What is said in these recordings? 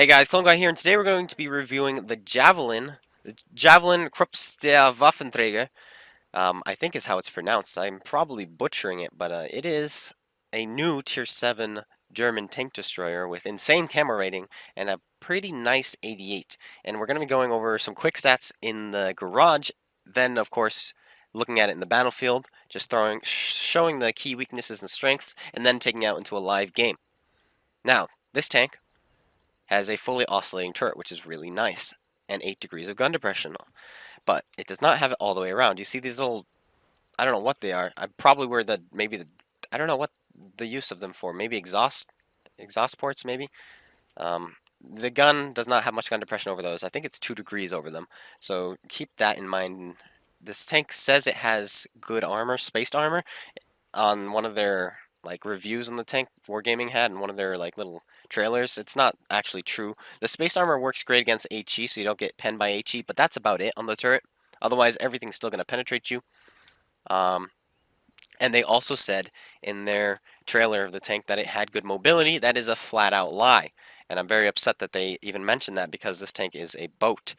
Hey guys, Clone Guy here, and today we're going to be reviewing the Javelin Krupp-Steyr Waffenträger. I think is how it's pronounced. I'm probably butchering it, but it is a new Tier 7 German tank destroyer with insane camera rating and a pretty nice 88. And we're going to be going over some quick stats in the garage, then of course looking at it in the battlefield, just showing the key weaknesses and strengths, and then taking it out into a live game. Now, this tank has a fully oscillating turret, which is really nice, and 8 degrees of gun depression. But it does not have it all the way around. You see these little, I don't know what they are. I probably were I don't know what the use of them for. Maybe exhaust ports, maybe. The gun does not have much gun depression over those. I think it's 2 degrees over them. So keep that in mind. This tank says it has good armor, spaced armor, on one of their like reviews on the tank Wargaming had in one of their like little trailers. It's not actually true. The space armor works great against HE, so you don't get penned by HE, but that's about it on the turret. Otherwise, everything's still going to penetrate you. Um, and they also said in their trailer of the tank that it had good mobility. That is a flat out lie. And I'm very upset that they even mentioned that because this tank is a boat.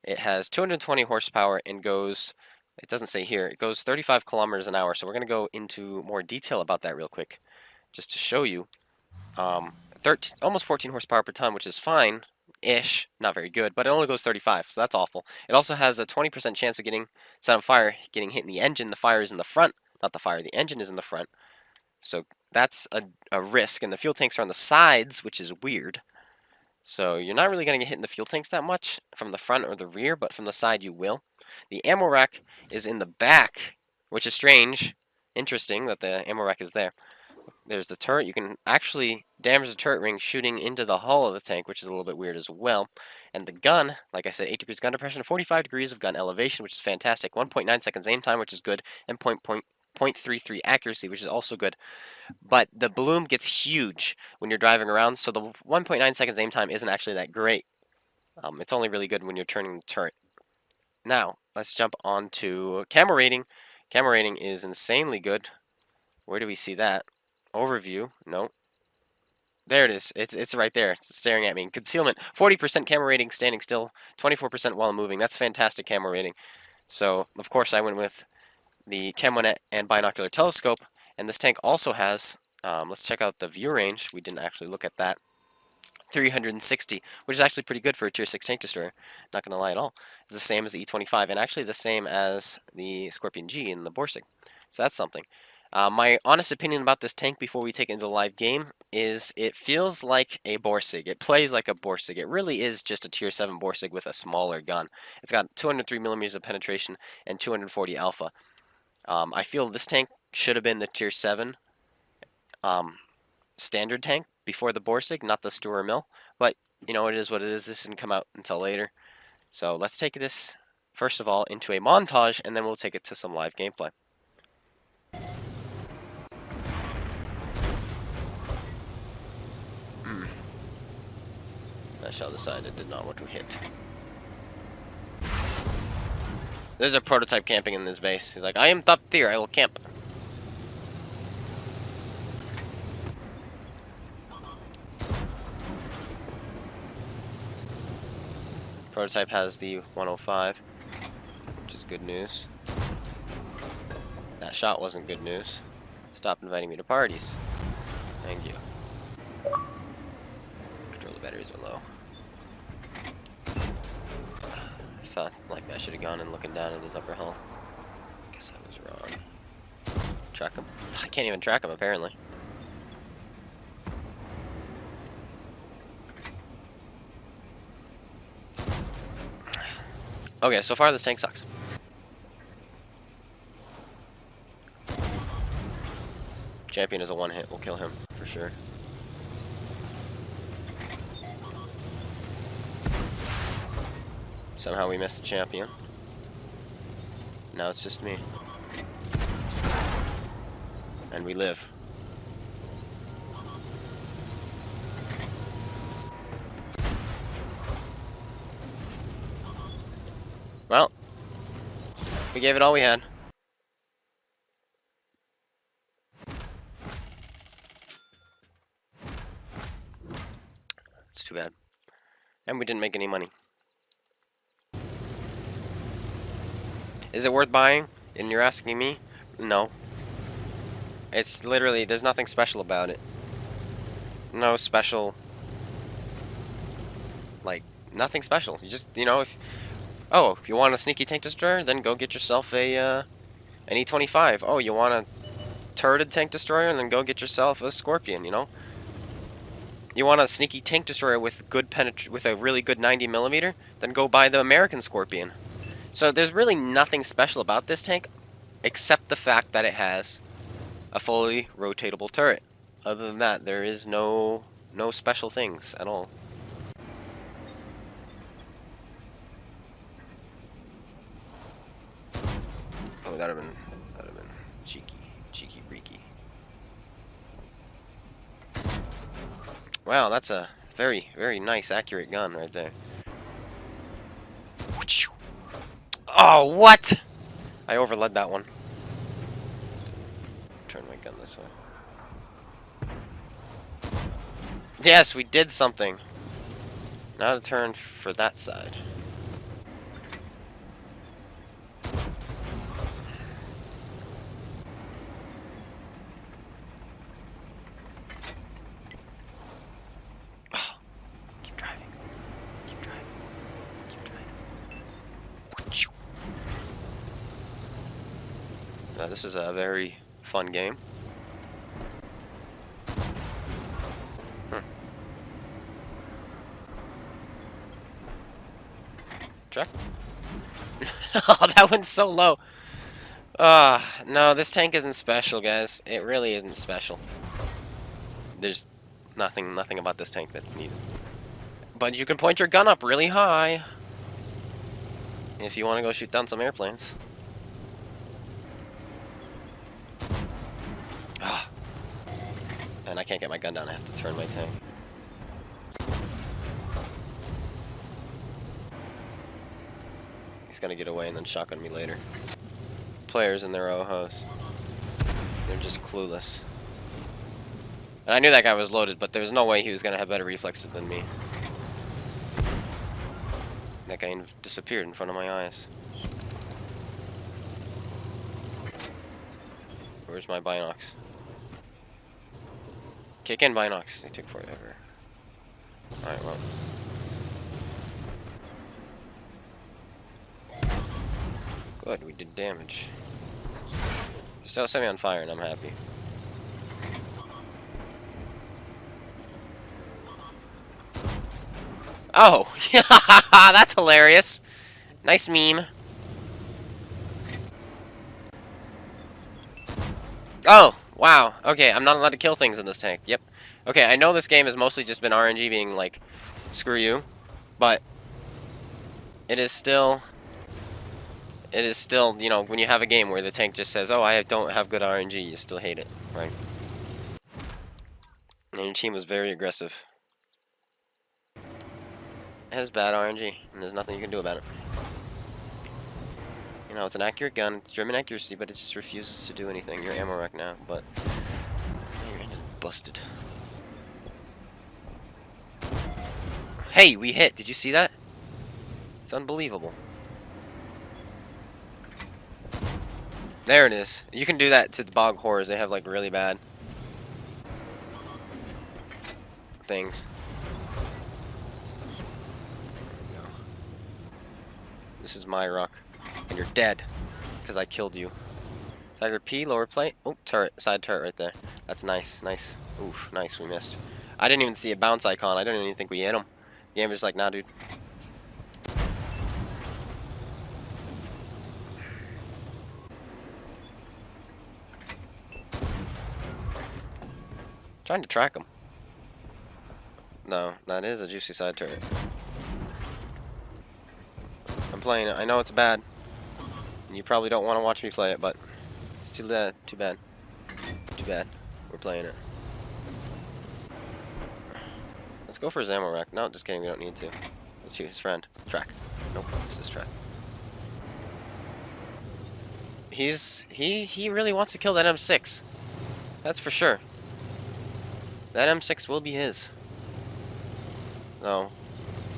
It has 220 horsepower and goes, it doesn't say here, it goes 35 kilometers an hour. So we're going to go into more detail about that real quick, just to show you. 13, almost 14 horsepower per ton, which is fine-ish, not very good, but it only goes 35, so that's awful. It also has a 20% chance of getting set on fire, getting hit in the engine. The fire is in the front, not the fire, the engine is in the front. So that's a risk, and the fuel tanks are on the sides, which is weird. So you're not really going to get hit in the fuel tanks that much from the front or the rear, but from the side you will. The ammo rack is in the back, which is strange. Interesting that the ammo rack is there. There's the turret. You can actually damage the turret ring shooting into the hull of the tank, which is a little bit weird as well. And the gun, like I said, 8 degrees gun depression, 45 degrees of gun elevation, which is fantastic. 1.9 seconds aim time, which is good, and 0.33 accuracy, which is also good. But the bloom gets huge when you're driving around, so the 1.9 seconds aim time isn't actually that great. It's only really good when you're turning the turret. Now, let's jump on to camera rating. Camera rating is insanely good. Where do we see that? Overview. No. There it is. It's right there. It's staring at me. Concealment. 40% camera rating standing still. 24% while moving. That's fantastic camera rating. So, of course, I went with the Chemonet and binocular telescope. And this tank also has, let's check out the view range. We didn't actually look at that. 360, which is actually pretty good for a Tier 6 tank destroyer. Not going to lie at all. It's the same as the E25, and actually the same as the Scorpion G in the Borsig. So that's something. My honest opinion about this tank before we take it into a live game is it feels like a Borsig. It plays like a Borsig. It really is just a Tier 7 Borsig with a smaller gun. It's got 203 millimeters of penetration and 240 alpha. I feel this tank should have been the Tier 7 standard tank before the Borsig, not the Stuer Mill. But, you know, it is what it is. This didn't come out until later. So let's take this, first of all, into a montage, and then we'll take it to some live gameplay. That shell decided did not want to hit. There's a prototype camping in this base. He's like, I am top tier, I will camp. Prototype has the 105, which is good news. That shot wasn't good news. Stop inviting me to parties. Thank you. Controller batteries are low. I felt like I should have gone and looking down at his upper hull. Guess I was wrong. Track him. I can't even track him, apparently. Okay, so far this tank sucks. Champion is a one-hit. We'll kill him, for sure. Somehow we missed the champion. Now it's just me. And we live. Well, we gave it all we had. It's too bad. And we didn't make any money. Is it worth buying? And you're asking me? No. It's literally, there's nothing special about it. No special, like, nothing special. You just, you know, if you want a sneaky tank destroyer, then go get yourself an E25. Oh, you want a turreted tank destroyer, and then go get yourself a Scorpion, you know? You want a sneaky tank destroyer with good with a really good 90mm, then go buy the American Scorpion. So there's really nothing special about this tank, except the fact that it has a fully rotatable turret. Other than that, there is no special things at all. Oh, that'd have been cheeky breeky. Wow, that's a very, very nice, accurate gun right there. Oh, what? I overled that one. Turn my gun this way. Yes, we did something. Now to turn for that side. Oh, keep driving. Keep driving. Keep driving. Now, this is a very fun game. Check. Oh, that went so low. No, this tank isn't special, guys. It really isn't special. There's nothing about this tank that's needed. But you can point your gun up really high if you want to go shoot down some airplanes. And I can't get my gun down. I have to turn my tank. He's gonna get away and then shotgun me later. Players in their ojos. They're just clueless. And I knew that guy was loaded, but there was no way he was gonna have better reflexes than me. That guy disappeared in front of my eyes. Where's my binocs? Kick in binocs. They took forever. Alright, well. Good, we did damage. Still set me on fire and I'm happy. Oh! That's hilarious! Nice meme. Oh! Wow. Okay, I'm not allowed to kill things in this tank. Yep. Okay, I know this game has mostly just been RNG being like, screw you. But it is still, you know, when you have a game where the tank just says, oh, I don't have good RNG, you still hate it, right? And your team was very aggressive. It has bad RNG, and there's nothing you can do about it. You know, it's an accurate gun, it's German accuracy, but it just refuses to do anything. You're ammo rack now, but your engine's busted. Hey, we hit! Did you see that? It's unbelievable. There it is. You can do that to the bog horrors. They have like really bad things. There we go. This is my rock. And you're dead. Because I killed you. Tiger P, lower plate. Oh, turret. Side turret right there. That's nice. Nice. Oof, nice. We missed. I didn't even see a bounce icon. I didn't even think we hit him. The game was like, nah, dude. Trying to track him. No, that is a juicy side turret. I'm playing it. I know it's bad. And you probably don't want to watch me play it, but it's too bad. Too bad. Too bad. We're playing it. Let's go for his ammo rack. No, just kidding. We don't need to. Let's shoot his friend. Track. Nope. This is track. He really wants to kill that M6. That's for sure. That M6 will be his. No.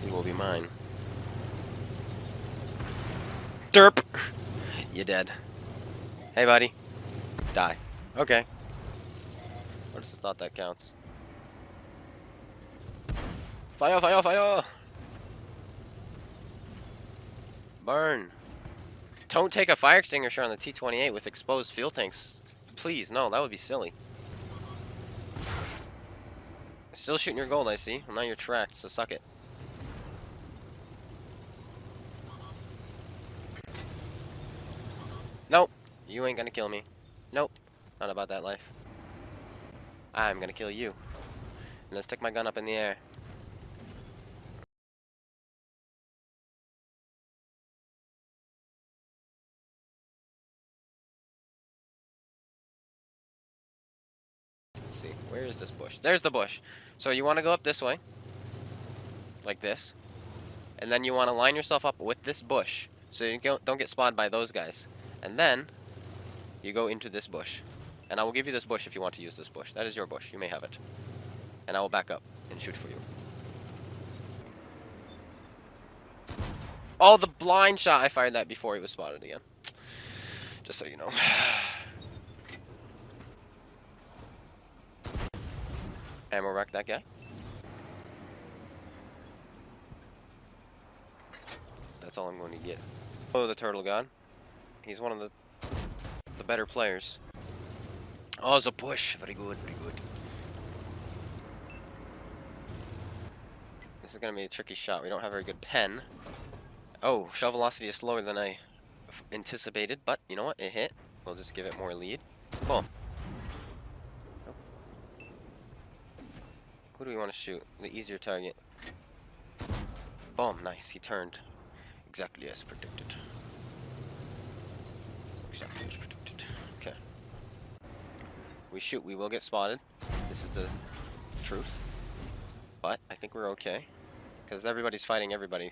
He will be mine. Derp! You're dead. Hey, buddy. Die. Okay. I just thought that counts. Fire, fire, fire! Burn. Don't take a fire extinguisher on the T-28 with exposed fuel tanks. Please, no, that would be silly. Still shooting your gold, I see. Well, now you're tracked, so suck it. Nope. You ain't gonna kill me. Nope. Not about that life. I'm gonna kill you. And let's stick my gun up in the air. Let's see. Where is this bush? There's the bush. So you want to go up this way. Like this. And then you want to line yourself up with this bush. So you don't get spawned by those guys. And then you go into this bush. And I will give you this bush if you want to use this bush. That is your bush. You may have it. And I will back up and shoot for you. Oh, the blind shot. I fired that before he was spotted again. Just so you know. Ammo wreck that guy. That's all I'm going to get. Oh, the turtle god. He's one of the better players. Oh, it's a push. Very good, very good. This is going to be a tricky shot. We don't have a very good pen. Oh, shell velocity is slower than I anticipated, but you know what? It hit. We'll just give it more lead. Boom. Who do we want to shoot? The easier target. Boom. Nice. He turned. Exactly as predicted. Exactly as predicted. Okay. We shoot. We will get spotted. This is the truth. But I think we're okay. Because everybody's fighting everybody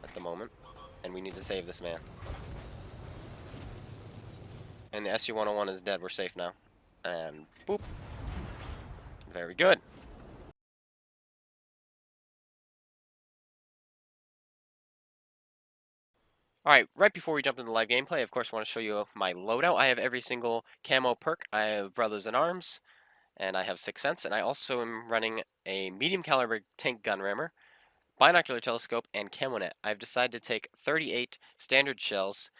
at the moment. And we need to save this man. And the SU-101 is dead. We're safe now. And boop. Very good. Alright, right before we jump into the live gameplay, I of course want to show you my loadout. I have every single camo perk. I have Brothers in Arms, and I have Sixth Sense, and I also am running a medium caliber tank gun rammer, binocular telescope, and camo net. I've decided to take 38 standard shells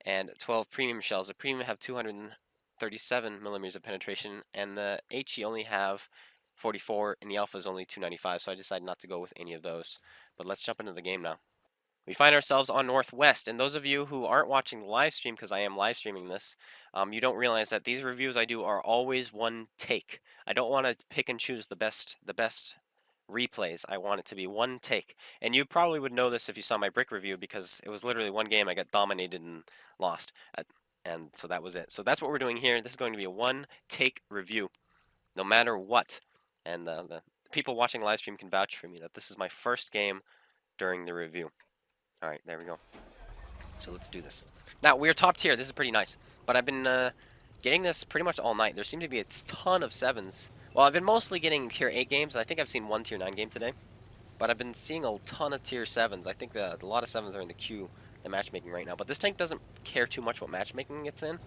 and 12 premium shells. The premium have 237 millimeters of penetration, and the HE only have 44, and the alpha is only 295, so I decided not to go with any of those. But let's jump into the game now. We find ourselves on Northwest, and those of you who aren't watching the live stream, because I am live streaming this, you don't realize that these reviews I do are always one take. I don't want to pick and choose the best replays. I want it to be one take. And you probably would know this if you saw my brick review, because it was literally one game I got dominated and lost. And so that was it. So that's what we're doing here. This is going to be a one take review, no matter what. And the people watching live stream can vouch for me that this is my first game during the review. Alright, there we go. So let's do this. Now, we're top tier. This is pretty nice. But I've been getting this pretty much all night. There seem to be a ton of 7s. Well, I've been mostly getting tier 8 games. I think I've seen one tier 9 game today. But I've been seeing a ton of tier 7s. I think a lot of 7s are in the queue in matchmaking right now. But this tank doesn't care too much what matchmaking it's in,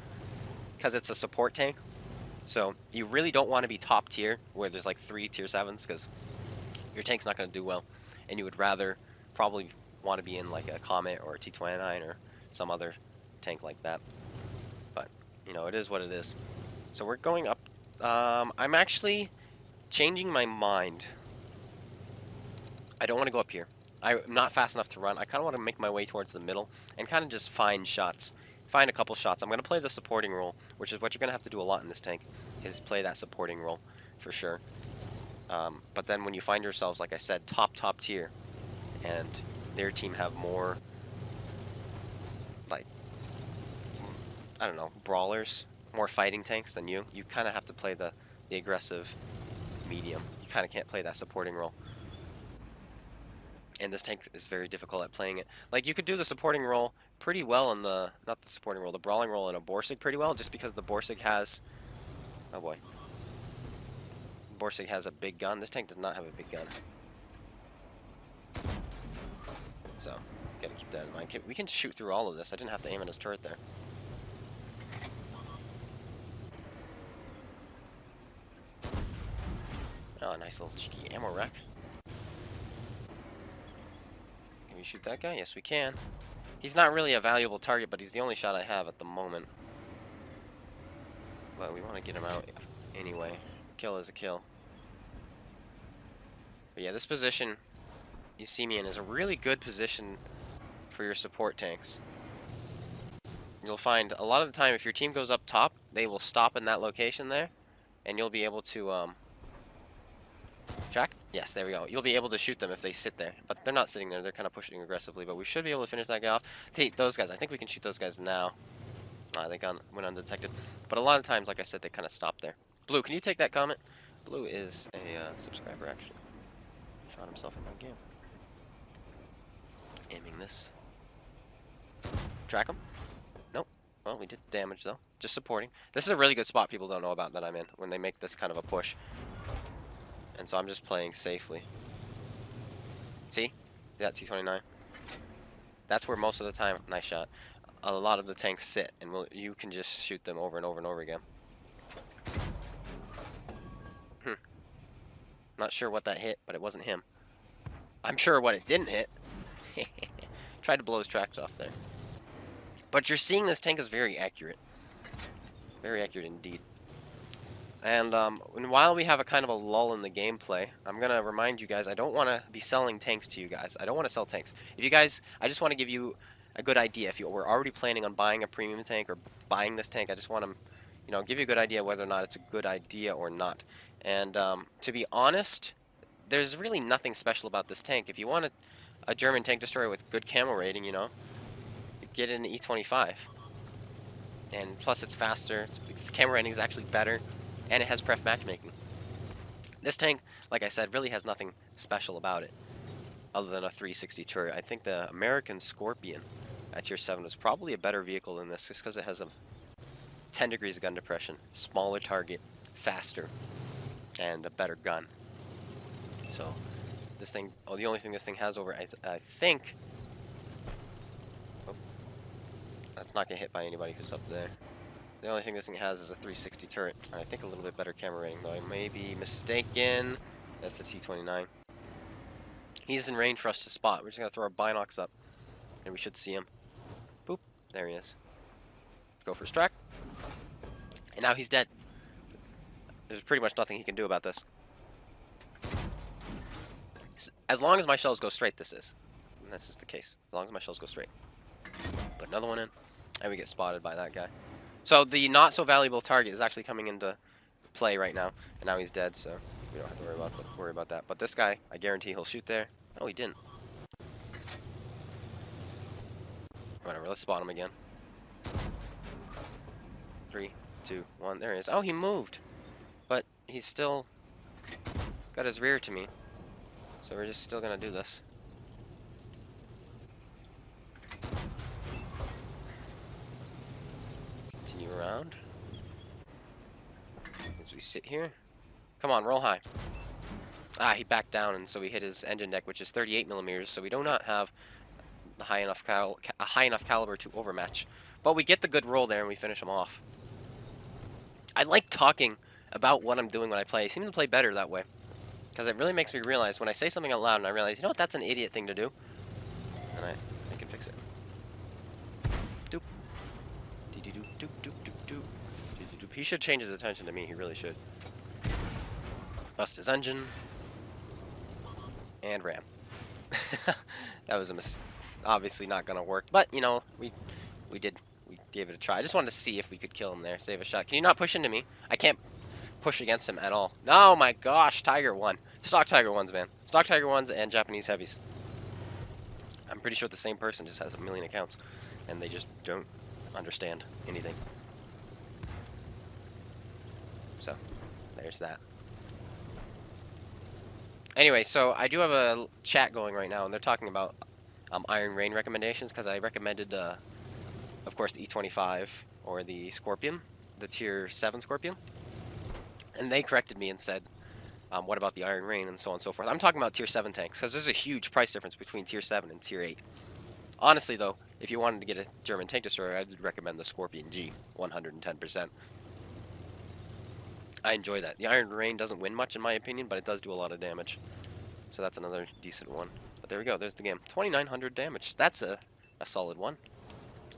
because it's a support tank. So you really don't want to be top tier where there's like 3 tier 7s, because your tank's not going to do well. And you would rather probably want to be in like a Comet or a T-29 or some other tank like that. But, you know, it is what it is. So we're going up. I'm actually changing my mind. I don't want to go up here. I'm not fast enough to run. I kind of want to make my way towards the middle and kind of just find shots. Find a couple shots. I'm going to play the supporting role, which is what you're going to have to do a lot in this tank, is play that supporting role for sure. But then when you find yourselves, like I said, top tier, and their team have more, like, I don't know, brawlers, more fighting tanks than you kind of have to play the aggressive medium. You kind of can't play that supporting role. And this tank is very difficult at playing it. Like, you could do the supporting role pretty well in the, not the supporting role, the brawling role in a Borsig pretty well, just because the Borsig has, oh boy. Borsig has a big gun. This tank does not have a big gun. mind. We can shoot through all of this. I didn't have to aim at his turret there. Oh, nice little cheeky ammo rack. Can we shoot that guy? Yes, we can. He's not really a valuable target, but he's the only shot I have at the moment. But we want to get him out anyway. Kill is a kill. But yeah, this position you see me in is a really good position for your support tanks. You'll find a lot of the time if your team goes up top, they will stop in that location there, and you'll be able to track? Yes, there we go. You'll be able to shoot them if they sit there, but they're not sitting there. They're kind of pushing aggressively, but we should be able to finish that guy off. Those guys, I think we can shoot those guys now. They went undetected, but a lot of times, like I said, they kind of stop there. Blue, can you take that comment? Blue is a subscriber, actually. Shot himself in my game. Aiming this. Track him? Nope. Well, we did damage, though. Just supporting. This is a really good spot people don't know about that I'm in when they make this kind of a push. And so I'm just playing safely. See that T-29? That's where most of the time, nice shot, a lot of the tanks sit, and you can just shoot them over and over and over again. Not sure what that hit, but it wasn't him. I'm sure what it didn't hit. Tried to blow his tracks off there. But you're seeing this tank is very accurate. Very accurate indeed. And while we have a kind of a lull in the gameplay, I'm going to remind you guys, I don't want to be selling tanks to you guys. I don't want to sell tanks. If you guys, I just want to give you a good idea. If you were already planning on buying a premium tank or buying this tank, I just want to, give you a good idea whether or not it's a good idea or not. And to be honest, there's really nothing special about this tank. If you want a German tank destroyer with good camo rating, get an E25. And plus it's faster, its camera rating is actually better, and it has pref matchmaking. This tank, like I said, really has nothing special about it, other than a 360 turret. I think the American Scorpion at tier 7 is probably a better vehicle than this, just because it has a 10 degrees of gun depression, smaller target, faster, and a better gun. So, this thing, the only thing this thing has over, I think, that's not getting hit by anybody who's up there. The only thing this thing has is a 360 turret, and I think a little bit better camera rating, though I may be mistaken. That's the T-29. He's in range for us to spot. We're just going to throw our binocs up, and we should see him. Boop. There he is. Go for his track. And now he's dead. There's pretty much nothing he can do about this. As long as my shells go straight, this is. And this is the case. As long as my shells go straight. Put another one in, and we get spotted by that guy. So the not so valuable target is actually coming into play right now, and now he's dead, so we don't have to worry about that. But this guy, I guarantee he'll shoot there. Oh, he didn't. Whatever, let's spot him again. 3, 2, 1, there he is. Oh, he moved, but he's still got his rear to me, so we're just still gonna do this. Continue around as we sit here. Come on, roll high. Ah, he backed down, and so we hit his engine deck, which is 38 millimeters. So we do not have a high enough caliber to overmatch. But we get the good roll there, and we finish him off. I like talking about what I'm doing when I play. I seem to play better that way, because it really makes me realize when I say something out loud, and I realize, you know what, that's an idiot thing to do, and I can fix it. Doop. Doop, doop, doop, doop. He should change his attention to me. He really should. Bust his engine. And ram. That was obviously not gonna work, but we gave it a try. I just wanted to see if we could kill him there, save a shot. Can you not push into me? I can't push against him at all. Oh my gosh, Tiger 1. Stock Tiger 1s, man. Stock Tiger 1s and Japanese heavies. I'm pretty sure the same person just has a million accounts, and they just don't understand anything. So, there's that. Anyway, so I do have a chat going right now, and they're talking about Iron Rain recommendations, because I recommended, of course, the E25 or the Scorpion, the Tier 7 Scorpion. And they corrected me and said, what about the Iron Rain, and so on and so forth. I'm talking about Tier 7 tanks, because there's a huge price difference between Tier 7 and Tier 8. Honestly, though, if you wanted to get a German tank destroyer, I'd recommend the Scorpion G, 110%. I enjoy that. The Iron Rain doesn't win much, in my opinion, but it does do a lot of damage. So that's another decent one. But there we go. There's the game. 2,900 damage. That's a solid one.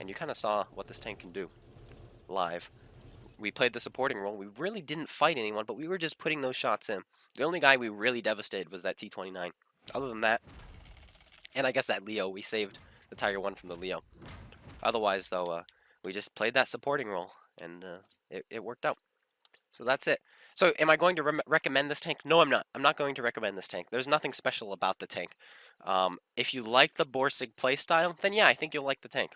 And you kind of saw what this tank can do live. We played the supporting role. We really didn't fight anyone, but we were just putting those shots in. The only guy we really devastated was that T-29. Other than that, and I guess that Leo, we saved the Tiger 1 from the Leo. Otherwise, though, we just played that supporting role, and it worked out. So that's it. So am I going to recommend this tank? No, I'm not. I'm not going to recommend this tank. There's nothing special about the tank. If you like the Borsig playstyle, then yeah, I think you'll like the tank.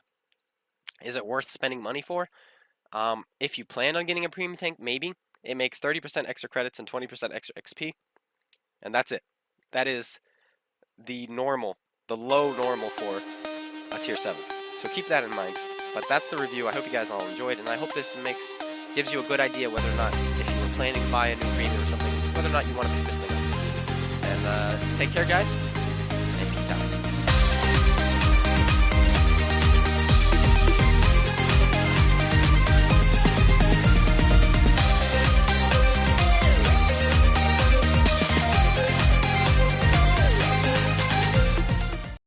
Is it worth spending money for? If you plan on getting a premium tank, maybe. It makes 30% extra credits and 20% extra XP, and that's it. That is the normal, the low normal for a tier 7. So keep that in mind. But that's the review. I hope you guys all enjoyed, and I hope this gives you a good idea whether or not, if you were planning to buy a new premium or something, whether or not you want to pick this thing up. And take care, guys, and peace out.